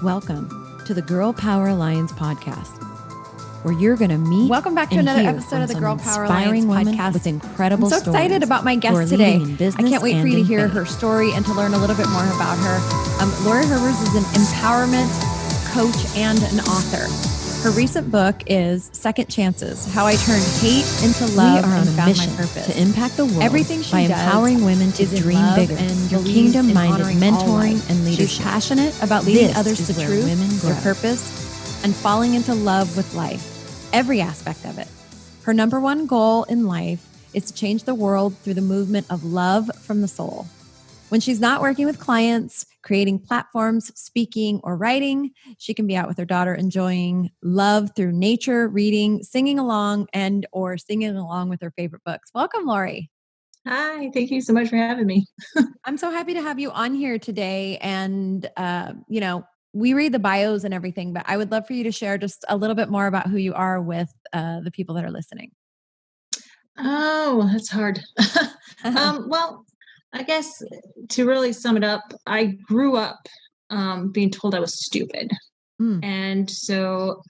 Welcome to the Girl Power Alliance podcast, where you're going to meet. Welcome back to and another hear episode of the from Girl some Power Alliance inspiring podcast. women with incredible I'm so stories excited about my who are guest today. leading in business I can't wait for and you to in hear faith. her story and to learn a little bit more about her. Laurie Herbers is an empowerment coach and an author. Her recent book is Second Chances: How I Turned Hate into Love We are and on a Found mission My Purpose. to impact the world Everything she by does empowering women to is in dream love bigger and through believes in kingdom-minded honoring all mentoring life. and leadership. She's passionate about leading This others is to where truth, women their grow. purpose, and falling into love with life, every aspect of it. Her number one goal in life is to change the world through the movement of love from the soul. When she's not working with clients, creating platforms, speaking, or writing, she can be out with her daughter enjoying love through nature, reading, singing along, or singing along with her favorite books. Welcome, Laurie. Hi, thank you so much for having me. I'm so happy to have you on here today. And, we read the bios and everything, but I would love for you to share just a little bit more about who you are with the people that are listening. Oh, that's hard. Well, I guess to really sum it up, I grew up being told I was stupid. Mm. And so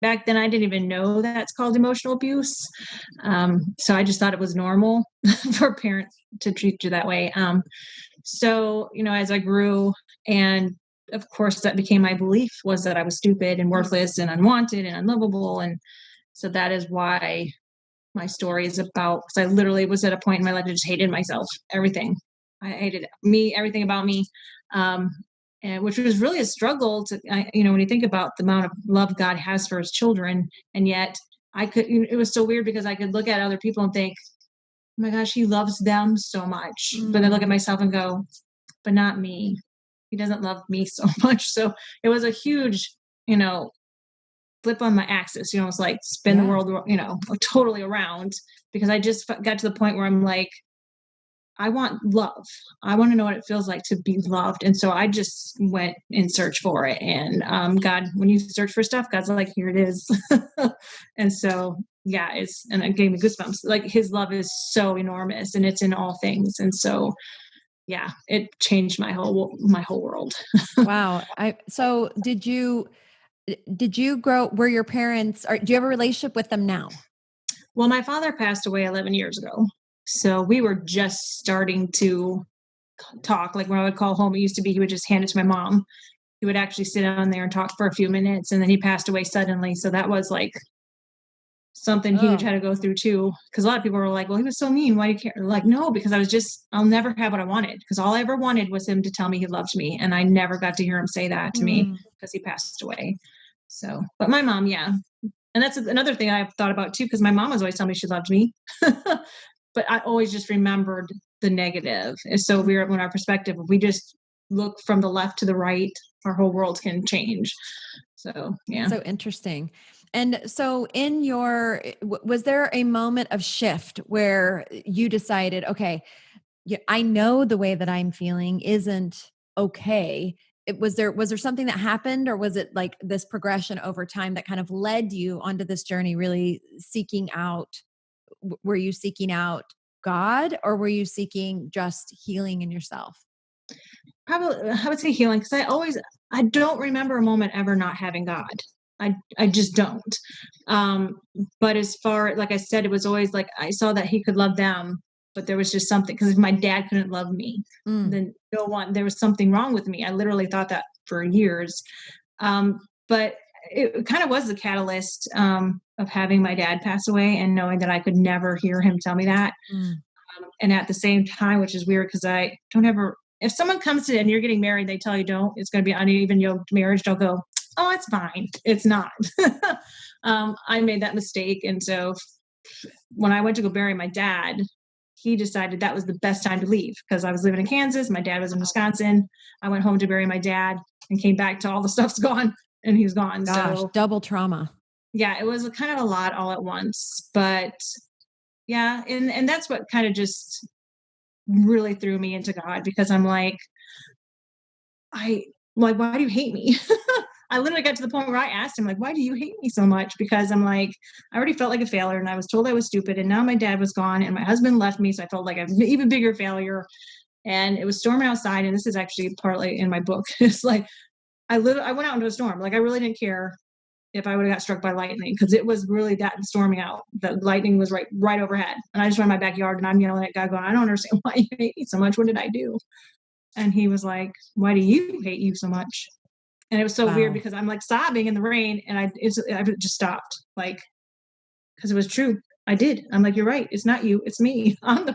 back then I didn't even know that's called emotional abuse. So I just thought it was normal for parents to treat you that way. As I grew, and of course that became my belief, was that I was stupid and worthless and unwanted and unlovable. And so that is why my story is about, because I literally was at a point in my life I just hated myself, everything. I hated me, everything about me. And which was really a struggle to, when you think about the amount of love God has for his children. And yet it was so weird because I could look at other people and think, oh my gosh, he loves them so much. But I look at myself and go, but not me. He doesn't love me so much. So it was a huge, flip on my axis, it's like spin the world, totally around, because I just got to the point where I'm like, I want love. I want to know what it feels like to be loved. And so I just went in search for it. And God, when you search for stuff, God's like, here it is. And so, and it gave me goosebumps. Like his love is so enormous and it's in all things. And so, it changed my whole world. Wow. So did you were your parents, or do you have a relationship with them now? Well, my father passed away 11 years ago. So we were just starting to talk. Like when I would call home, it used to be he would just hand it to my mom. He would actually sit down there and talk for a few minutes, and then he passed away suddenly. So that was like something huge had to go through too. Because a lot of people were like, well, he was so mean. Why do you care? Like, no, because I'll never have what I wanted. Because all I ever wanted was him to tell me he loved me. And I never got to hear him say that to me because he passed away. So, but my mom, And that's another thing I've thought about too, because my mom was always telling me she loved me. But I always just remembered the negative. It's so weird when our perspective, if we just look from the left to the right, our whole world can change. So, So interesting. And so was there a moment of shift where you decided, okay, I know the way that I'm feeling isn't okay. Was there something that happened, or was it like this progression over time that kind of led you onto this journey, really seeking out? Were you seeking out God, or were you seeking just healing in yourself? Probably, I would say healing, because I don't remember a moment ever not having God. I just don't. But as far, like I said, it was always like, I saw that he could love them, but there was just something, because if my dad couldn't love me, then there was something wrong with me. I literally thought that for years. But it kind of was the catalyst of having my dad pass away and knowing that I could never hear him tell me that. And at the same time, which is weird, because I don't ever, if someone comes to and you're getting married, they tell you it's going to be uneven yoked marriage, don't go, oh, it's fine. It's not. I made that mistake. And so when I went to go bury my dad, he decided that was the best time to leave, because I was living in Kansas. My dad was in Wisconsin. I went home to bury my dad and came back to all the stuff's gone, and he's gone. Gosh, so double trauma. Yeah, it was kind of a lot all at once, but and that's what kind of just really threw me into God, because I'm like, why do you hate me? I literally got to the point where I asked him, like, why do you hate me so much? Because I'm like, I already felt like a failure, and I was told I was stupid, and now my dad was gone and my husband left me. So I felt like an even bigger failure, and it was storming outside. And this is actually partly in my book. It's like, I went out into a storm. Like I really didn't care if I would have got struck by lightning because it was really that storming out. The lightning was right overhead. And I just went in my backyard and I'm yelling at God going, I don't understand why you hate me so much. What did I do? And he was like, why do you hate you so much? And it was so weird because I'm like sobbing in the rain and I just stopped like, because it was true. I did. I'm like, you're right. It's not you. It's me. I'm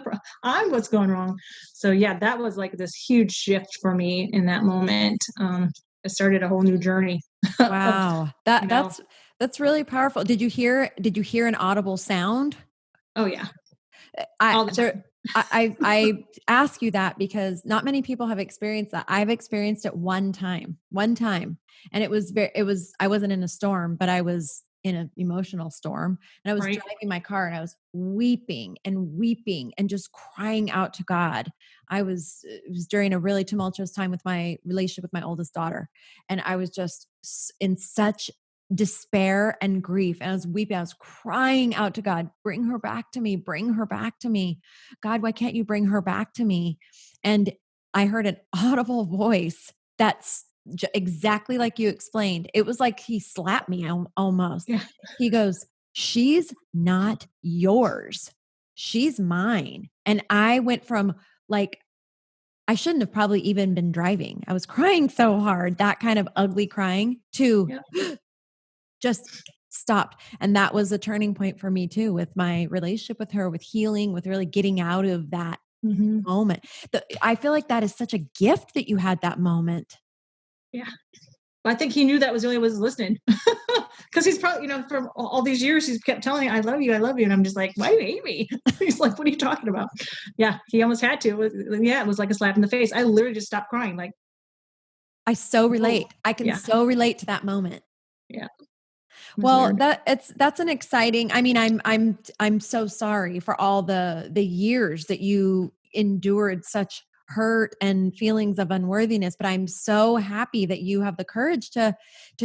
what's going wrong. So yeah, that was like this huge shift for me in that moment. It started a whole new journey. Wow. You know. That's really powerful. Did you hear an audible sound? Oh yeah. All the time. I ask you that because not many people have experienced that. I've experienced it one time, and it was I wasn't in a storm, but I was in an emotional storm, and I was driving my car and I was weeping and just crying out to God. It was during a really tumultuous time with my relationship with my oldest daughter, and I was just in such despair and grief. And I was weeping. I was crying out to God, bring her back to me. God, why can't you bring her back to me? And I heard an audible voice that's exactly like you explained. It was like he slapped me almost. Yeah. He goes, she's not yours. She's mine. And I went from like, I shouldn't have probably even been driving. I was crying so hard, that kind of ugly crying, to just stopped. And that was a turning point for me too, with my relationship with her, with healing, with really getting out of that moment. I feel like that is such a gift that you had that moment. Yeah. I think he knew that was the only one was listening. Because he's probably, from all these years, he's kept telling me, I love you. And I'm just like, why do you hate me? He's like, what are you talking about? Yeah, he almost had to. It was like a slap in the face. I literally just stopped crying. Like, I so relate. I can so relate to that moment. Yeah. Well, that's an exciting, I mean, I'm so sorry for all the years that you endured such hurt and feelings of unworthiness, but I'm so happy that you have the courage to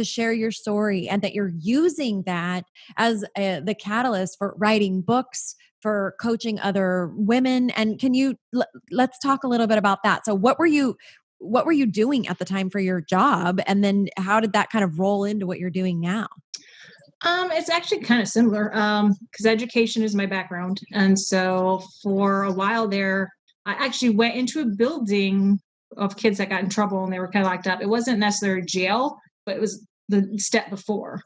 share your story and that you're using that as the catalyst for writing books, for coaching other women. And can you let's talk a little bit about that. So what were you doing at the time for your job, and then how did that kind of roll into what you're doing now? It's actually kind of similar because education is my background. And so for a while there, I actually went into a building of kids that got in trouble and they were kind of locked up. It wasn't necessarily jail, but it was the step before.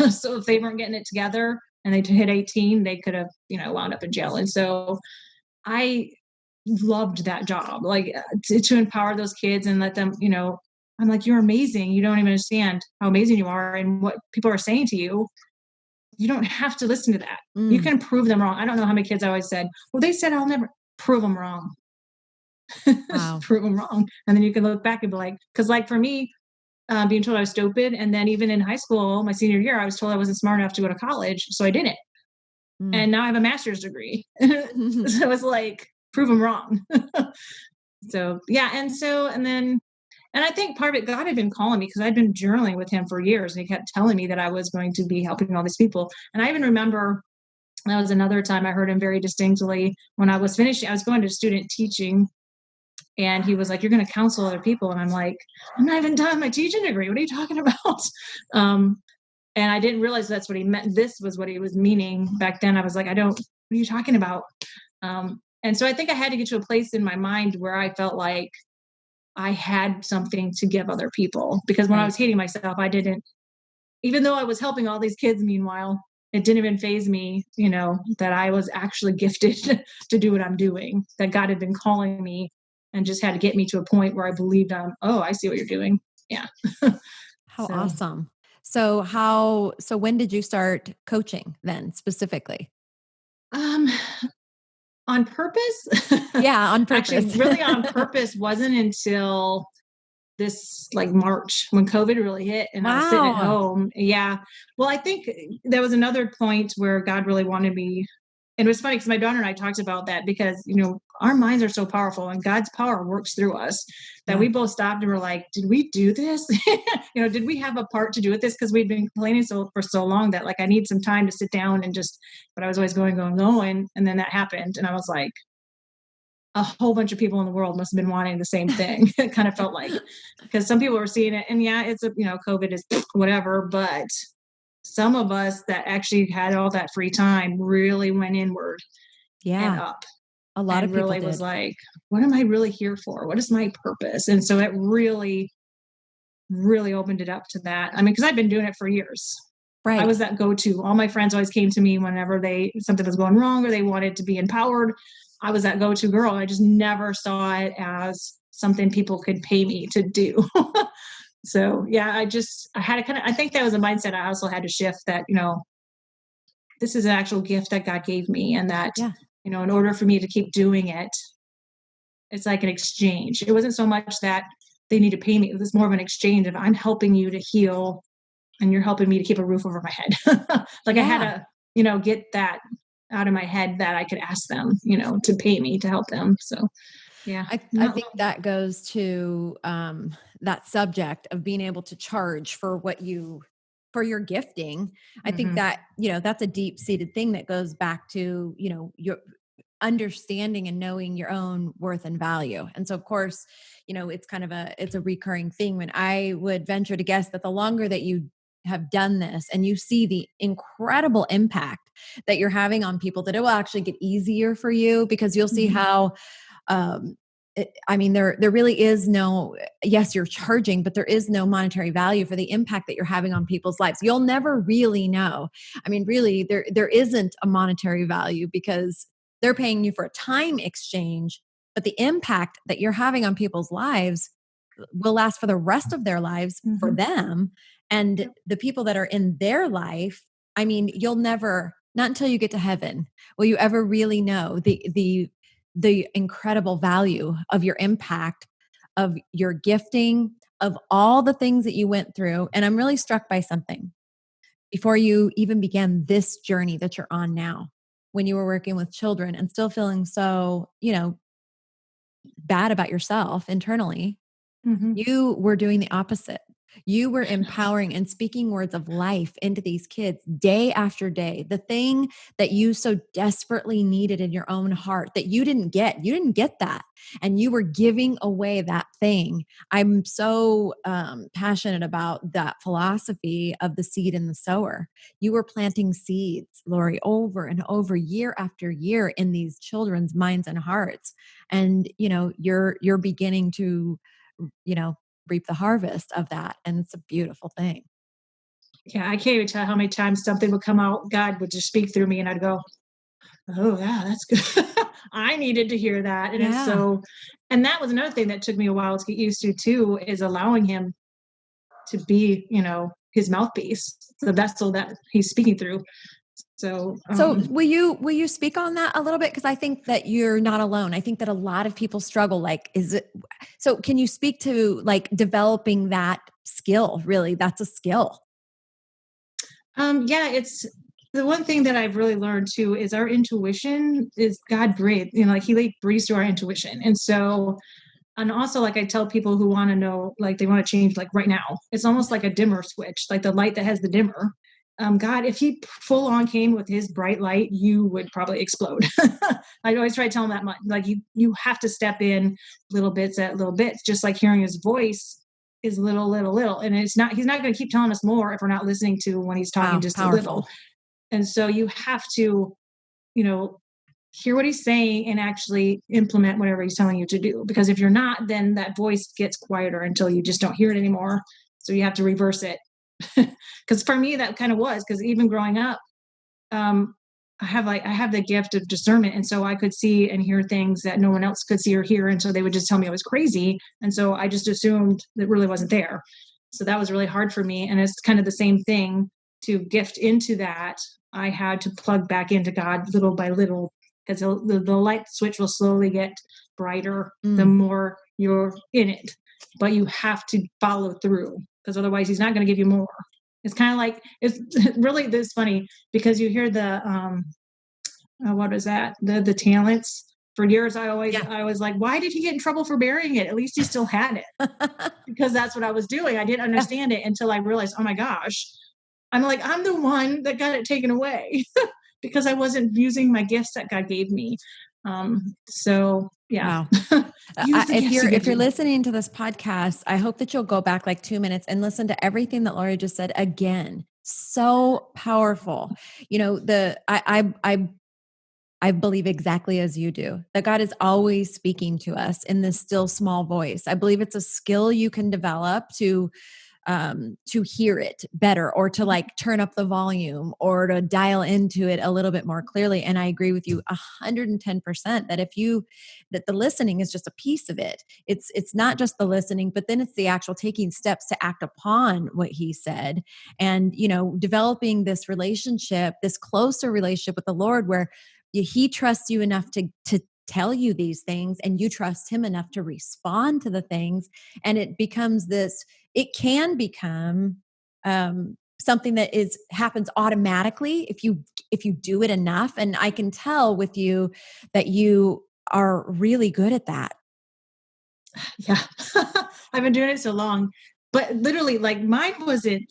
So if they weren't getting it together and they hit 18, they could have, wound up in jail. And so I loved that job, like to empower those kids and let them, I'm like, you're amazing. You don't even understand how amazing you are and what people are saying to you. You don't have to listen to that. You can prove them wrong. I don't know how many kids I always said, well, they said I'll never prove them wrong. Wow. Prove them wrong. And then you can look back and be like, because like for me, being told I was stupid. And then even in high school, my senior year, I was told I wasn't smart enough to go to college. So I didn't. And now I have a master's degree. So it's like, prove them wrong. So, yeah. And I think part of it, God had been calling me because I'd been journaling with him for years and he kept telling me that I was going to be helping all these people. And I even remember that was another time I heard him very distinctly when I was finishing. I was going to student teaching and he was like, you're going to counsel other people. And I'm like, I'm not even done my teaching degree. What are you talking about? And I didn't realize that's what he meant. This was what he was meaning back then. I was like, what are you talking about? And so I think I had to get to a place in my mind where I felt like I had something to give other people, because when I was hating myself, I didn't, even though I was helping all these kids, meanwhile, it didn't even faze me, that I was actually gifted to do what I'm doing, that God had been calling me and just had to get me to a point where I believed I see what you're doing. Yeah. How awesome. So when did you start coaching then specifically? On purpose? Yeah, on purpose. Actually, really on purpose wasn't until this like March when COVID really hit and I was sitting at home. Yeah. Well, I think there was another point where God really wanted me. And it was funny because my daughter and I talked about that because, our minds are so powerful and God's power works through us that we both stopped and were like, did we do this? Did we have a part to do with this? Because we'd been complaining for so long that like, I need some time to sit down and but I was always going. And then that happened. And I was like, a whole bunch of people in the world must have been wanting the same thing. It kind of felt like, because some people were seeing it, and yeah, it's COVID is whatever, but some of us that actually had all that free time really went inward and Yeah. up, A lot and of people really was did. like, what am I really here for? What is my purpose? And so it really, really opened it up to that. I mean, because I've been doing it for years. I Right. was that go-to. All my friends always came to me whenever something was going wrong or they wanted to be empowered. I was that go-to girl. I just never saw it as something people could pay me to do. So yeah, I had to I think that was a mindset I also had to shift, that, this is an actual gift that God gave me, and that, Yeah. in order for me to keep doing it, it's like an exchange. It wasn't so much that they need to pay me. It was more of an exchange of, I'm helping you to heal and you're helping me to keep a roof over my head. Like I had Yeah. to, get that out of my head, that I could ask them, to pay me to help them. So yeah. I think that goes to that subject of being able to charge for for your gifting. I think Mm-hmm. that, that's a deep seated thing that goes back to, your understanding and knowing your own worth and value. And so of course, it's kind of it's a recurring thing. When I would venture to guess that the longer that you have done this and you see the incredible impact that you're having on people, that it will actually get easier for you, because you'll see Mm-hmm. how I mean, there really is no, yes, you're charging, but there is no monetary value for the impact that you're having on people's lives. You'll never really know. I mean, really, there isn't a monetary value, because they're paying you for a time exchange, but the impact that you're having on people's lives will last for the rest of their lives for Mm-hmm. them. And Yep. the people that are in their life, I mean, you'll never, not until you get to heaven, will you ever really know the incredible value of your impact, of your gifting, of all the things that you went through. And I'm really struck by something. Before you even began this journey that you're on now, when you were working with children and still feeling so, bad about yourself internally, Mm-hmm. you were doing the opposite. You were empowering and speaking words of life into these kids day after day. The thing that you so desperately needed in your own heart that you didn't get. You didn't get that. And you were giving away that thing. I'm so passionate about that philosophy of the seed and the sower. You were planting seeds, Laurie, over and over, year after year, in these children's minds and hearts. And, you're beginning to, you know, reap the harvest of that. And it's a beautiful thing. Yeah, I can't even tell how many times something would come out. God would just speak through me, and I'd go, "Oh, yeah, that's good." I needed to hear that, and Yeah. and that was another thing that took me a while to get used to too, is allowing him to be, his mouthpiece, the vessel that he's speaking through. So, So will you speak on that a little bit? Because I think that you're not alone. I think that a lot of people struggle. Like, so can you speak to like developing that skill? Really, that's a skill. yeah, it's the one thing that I've really learned too, is our intuition is God breathed, like He breathes through our intuition, and so. And also, like, I tell people who want to know, like, they want to change, like, right now, it's almost like a dimmer switch, like the light that has the dimmer. God, if He full on came with His bright light, you would probably explode. I always try to tell them that much. Like, you have to step in little bits at little bits, just like hearing His voice is little, little, little. And He's not going to keep telling us more if we're not listening to when He's talking Wow, just a little. powerful. And so you have to, you know, hear what he's saying and actually implement whatever he's telling you to do. Because if you're not, then that voice gets quieter until you just don't hear it anymore. So you have to reverse it. Because for me, that kind of was, because even growing up, I have the gift of discernment, and so I could see and hear things that no one else could see or hear, and so they would just tell me I was crazy, and so I just assumed it really wasn't there. So that was really hard for me, and it's kind of the same thing. To gift into that, I had to plug back into God little by little, because the light switch will slowly get brighter the Mm. more you're in it, but you have to follow through, because otherwise He's not going to give you more. It's kind of like, it's really this funny, because you hear the what is that, the talents. For years Yeah. I was like, why did he get in trouble for burying it? At least he still had it, because that's what I was doing. I didn't Yeah. understand it until I realized, oh my gosh, I'm the one that got it taken away because I wasn't using my gifts that God gave me. So yeah. Wow. Use the If gifts he if gives you're you. listening to this podcast, I hope that you'll go back like 2 minutes and listen to everything that Laurie just said again. So powerful. You know, I believe exactly as you do, that God is always speaking to us in this still small voice. I believe it's a skill you can develop to hear it better, or to like turn up the volume, or to dial into it a little bit more clearly. And I agree with you 110% that that the listening is just a piece of it. It's not just the listening, but then it's the actual taking steps to act upon what he said, and developing this relationship, this closer relationship with the Lord, where he trusts you enough to tell you these things, and you trust him enough to respond to the things. And it can become something that happens automatically if you do it enough. And I can tell with you that you are really good at that. Yeah. I've been doing it so long, but literally like mine wasn't,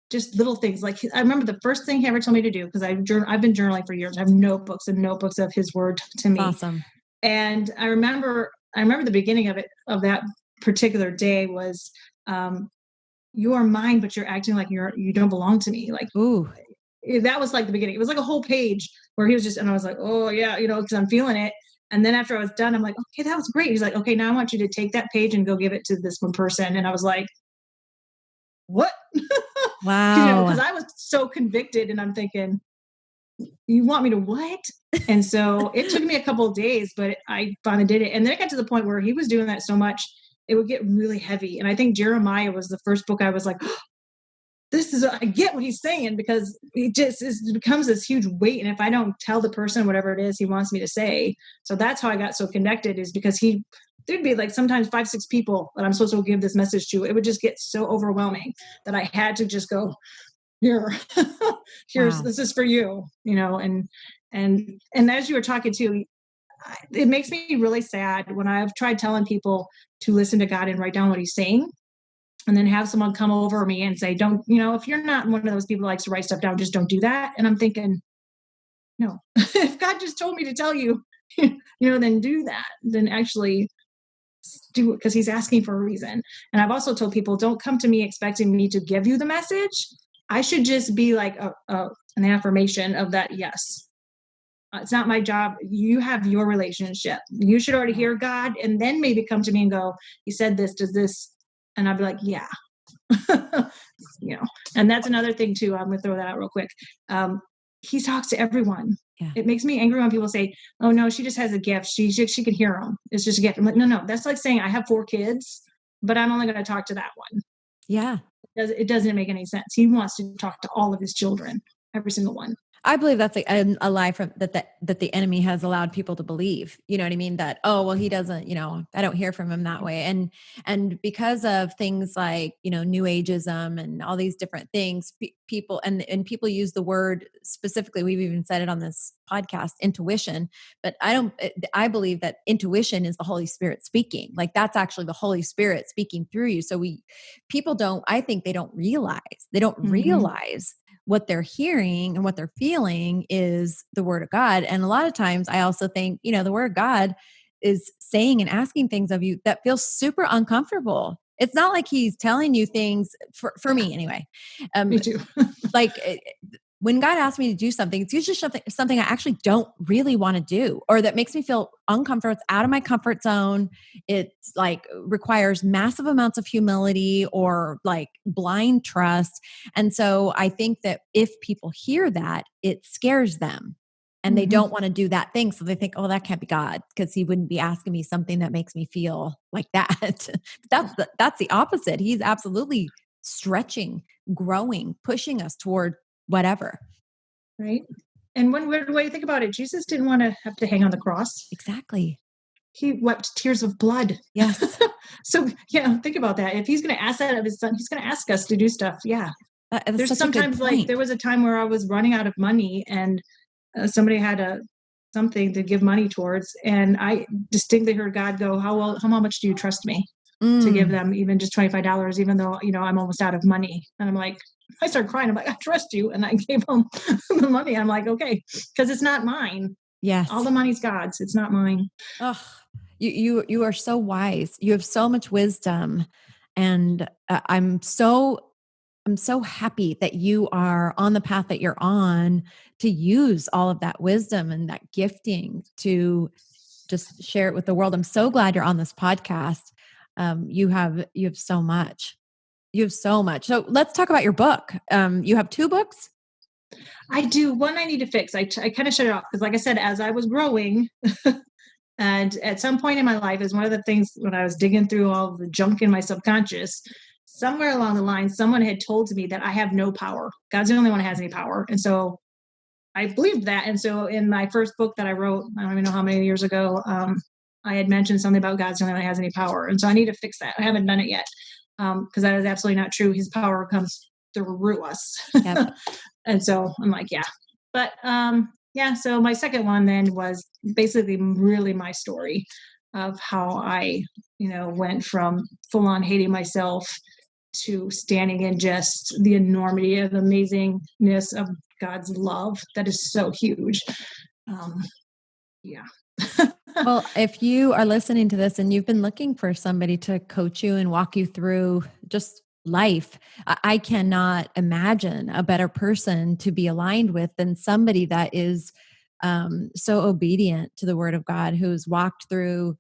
just little things. Like I remember the first thing he ever told me to do, because I've been journaling for years. I have notebooks and notebooks of his word to It's me. awesome. And I remember the beginning of that particular day was, you are mine, but you're acting like you don't belong to me. Like Ooh, that was like the beginning. It was like a whole page where he was just, and I was like, oh yeah, because I'm feeling it. And then after I was done, I'm like, okay, that was great. He's like, okay, now I want you to take that page and go give it to this one person. And I was like, what? Because wow. I was so convicted, and I'm thinking, you want me to what? And so it took me a couple of days, but I finally did it. And then it got to the point where he was doing that so much, it would get really heavy. And I think Jeremiah was the first book I was like, I get what he's saying, because it becomes this huge weight. And if I don't tell the person whatever it is he wants me to say, so that's how I got so connected, is because there'd be like sometimes 5-6 people that I'm supposed to give this message to. It would just get so overwhelming that I had to just go, here, Wow. this is for you, and as you were talking to, it makes me really sad when I've tried telling people to listen to God and write down what he's saying, and then have someone come over me and say, don't, if you're not one of those people who likes to write stuff down, just don't do that. And I'm thinking, no, if God just told me to tell you, then do that, then actually do it, because he's asking for a reason. And I've also told people, don't come to me expecting me to give you the message. I should just be like an affirmation of that. Yes, it's not my job. You have your relationship. You should already hear God, and then maybe come to me and go, he said this, does this? And I'd be like, yeah. And that's another thing too. I'm going to throw that out real quick. He talks to everyone. Yeah. It makes me angry when people say, oh no, she just has a gift. She can hear them. It's just a gift. I'm like, no, that's like saying I have 4 kids, but I'm only going to talk to that one. Yeah. It doesn't make any sense. He wants to talk to all of his children, every single one. I believe that's a lie from that the enemy has allowed people to believe. You know what I mean? That, oh, well, he doesn't, I don't hear from him that way. And because of things like, new ageism and all these different things, people and people use the word specifically, we've even said it on this podcast, intuition. But I believe that intuition is the Holy Spirit speaking. Like that's actually the Holy Spirit speaking through you. So I think they don't realize what they're hearing and what they're feeling is the word of God. And a lot of times I also think, the word of God is saying and asking things of you that feels super uncomfortable. It's not like he's telling you things for me anyway. Me too. Like when God asks me to do something, it's usually something I actually don't really want to do, or that makes me feel uncomfortable. It's out of my comfort zone. It's like requires massive amounts of humility or like blind trust. And so I think that if people hear that, it scares them and they don't want to do that thing. So they think, oh, that can't be God, because he wouldn't be asking me something that makes me feel like that. That's the opposite. He's absolutely stretching, growing, pushing us toward whatever. Right. And when you think about it, Jesus didn't want to have to hang on the cross. Exactly. He wept tears of blood. Yes. So think about that. If he's going to ask that of his son, he's going to ask us to do stuff. Yeah. There's sometimes like there was a time where I was running out of money, and somebody had something to give money towards, and I distinctly heard God go, how much do you trust me to give them even just $25, even though I'm almost out of money? And I'm like, I started crying. I'm like, I trust you, and I gave him the money. I'm like, okay, because it's not mine. Yes. All the money's God's. It's not mine. Oh, you are so wise. You have so much wisdom, and I'm so happy that you are on the path that you're on to use all of that wisdom and that gifting to just share it with the world. I'm so glad you're on this podcast. You have so much. You have so much. So let's talk about your book. You have 2 books. I do. One I need to fix. I kind of shut it off because, like I said, as I was growing, and at some point in my life, is one of the things when I was digging through all the junk in my subconscious, somewhere along the line, someone had told me that I have no power. God's the only one who has any power. And so I believed that. And so in my first book that I wrote, I don't even know how many years ago, I had mentioned something about God's the only one who has any power. And so I need to fix that. I haven't done it yet because that is absolutely not true. His power comes through us. Yep. And so I'm like, yeah. But yeah, so my second one then was basically really my story of how I, went from full on hating myself to standing in just the enormity of the amazingness of God's love that is so huge. Yeah. Well, if you are listening to this and you've been looking for somebody to coach you and walk you through just life, I cannot imagine a better person to be aligned with than somebody that is so obedient to the word of God, who's walked through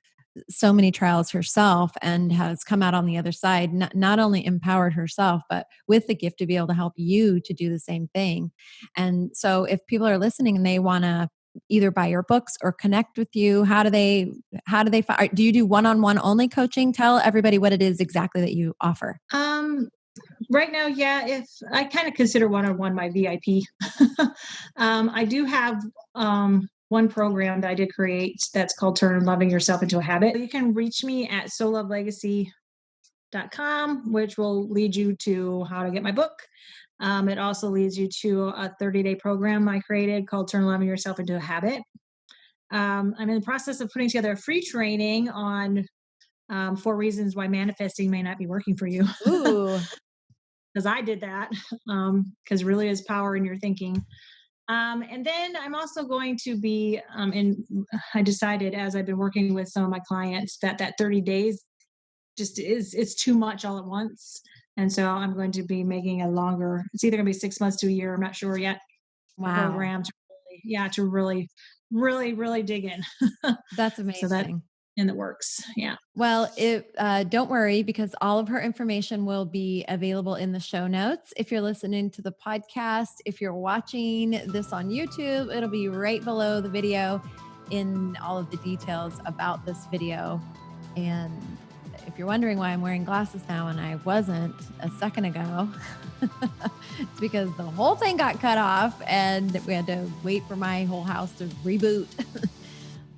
so many trials herself and has come out on the other side, not only empowered herself, but with the gift to be able to help you to do the same thing. And so if people are listening and they want to either buy your books or connect with you, how do they do you do one-on-one only coaching? Tell everybody what it is exactly that you offer. Right now, yeah, if I kind of consider one-on-one my VIP. I do have one program that I did create that's called Turn Loving Yourself into a Habit. You can reach me at solovelegacy.com, which will lead you to how to get my book. It also leads you to a 30-day program I created called Turn Loving Yourself into a Habit. I'm in the process of putting together a free training on 4 reasons why manifesting may not be working for you. Ooh. Because I did that, because really is power in your thinking. And then I'm also going to be, I decided as I've been working with some of my clients that 30 days just it's too much all at once. And so I'm going to be making a longer, it's either going to be 6 months to a year, I'm not sure yet, Wow. program to really, really, really dig in. That's So amazing. that in the works. Yeah. Well, don't worry because all of her information will be available in the show notes. If you're listening to the podcast, if you're watching this on YouTube, it'll be right below the video in all of the details about this video. And if you're wondering why I'm wearing glasses now and I wasn't a second ago, it's because the whole thing got cut off and we had to wait for my whole house to reboot.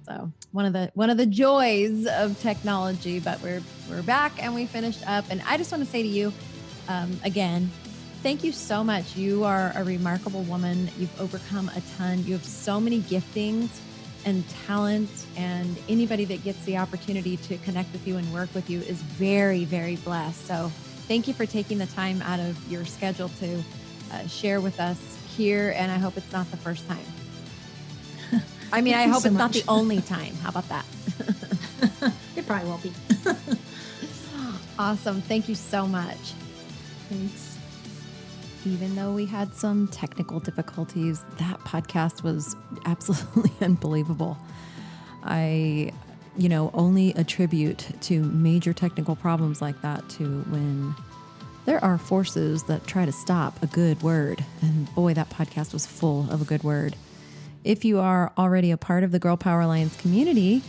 So one of the joys of technology, but we're back and we finished up. And I just want to say to you, again, thank you so much. You are a remarkable woman. You've overcome a ton. You have so many giftings and talent, and anybody that gets the opportunity to connect with you and work with you is very, very blessed. So thank you for taking the time out of your schedule to share with us here. And I hope it's not the first time. I mean, I hope it's not the only time. How about that? It probably won't be. Awesome. Thank you so much. Thanks. Even though we had some technical difficulties, that podcast was absolutely unbelievable. I, only attribute to major technical problems like that to when there are forces that try to stop a good word. And boy, that podcast was full of a good word. If you are already a part of the Girl Power Alliance community,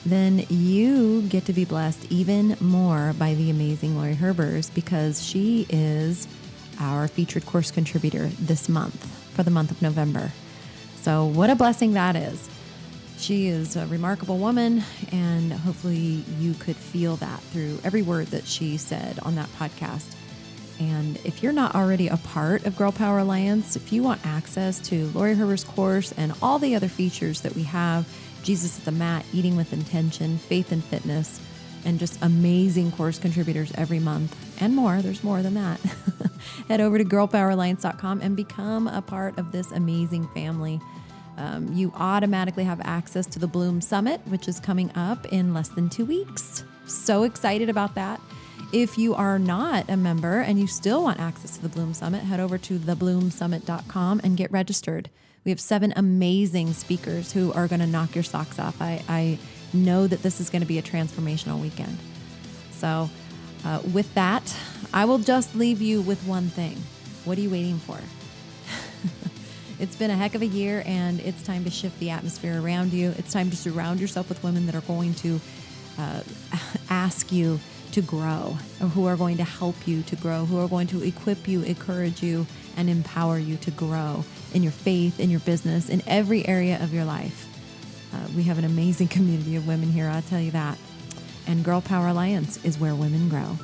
then you get to be blessed even more by the amazing Laurie Herbers because she is our featured course contributor this month for the month of November. So what a blessing that is. She is a remarkable woman, and hopefully you could feel that through every word that she said on that podcast. And if you're not already a part of Girl Power Alliance, if you want access to Laurie Herbers' course and all the other features that we have, Jesus at the Mat, Eating with Intention, Faith and Fitness, and just amazing course contributors every month and more, there's more than that, head over to girlpoweralliance.com and become a part of this amazing family you automatically have access to the Bloom Summit, which is coming up in less than 2 weeks. So excited about that. If you are not a member and you still want access to the Bloom Summit, head over to thebloomsummit.com and get registered. We have 7 amazing speakers who are going to knock your socks off. I know that this is going to be a transformational weekend. So with that, I will just leave you with one thing. What are you waiting for? It's been a heck of a year, and it's time to shift the atmosphere around you. It's time to surround yourself with women that are going to ask you to grow, or who are going to help you to grow, who are going to equip you, encourage you, and empower you to grow in your faith, in your business, in every area of your life. We have an amazing community of women here, I'll tell you that. And Girl Power Alliance is where women grow.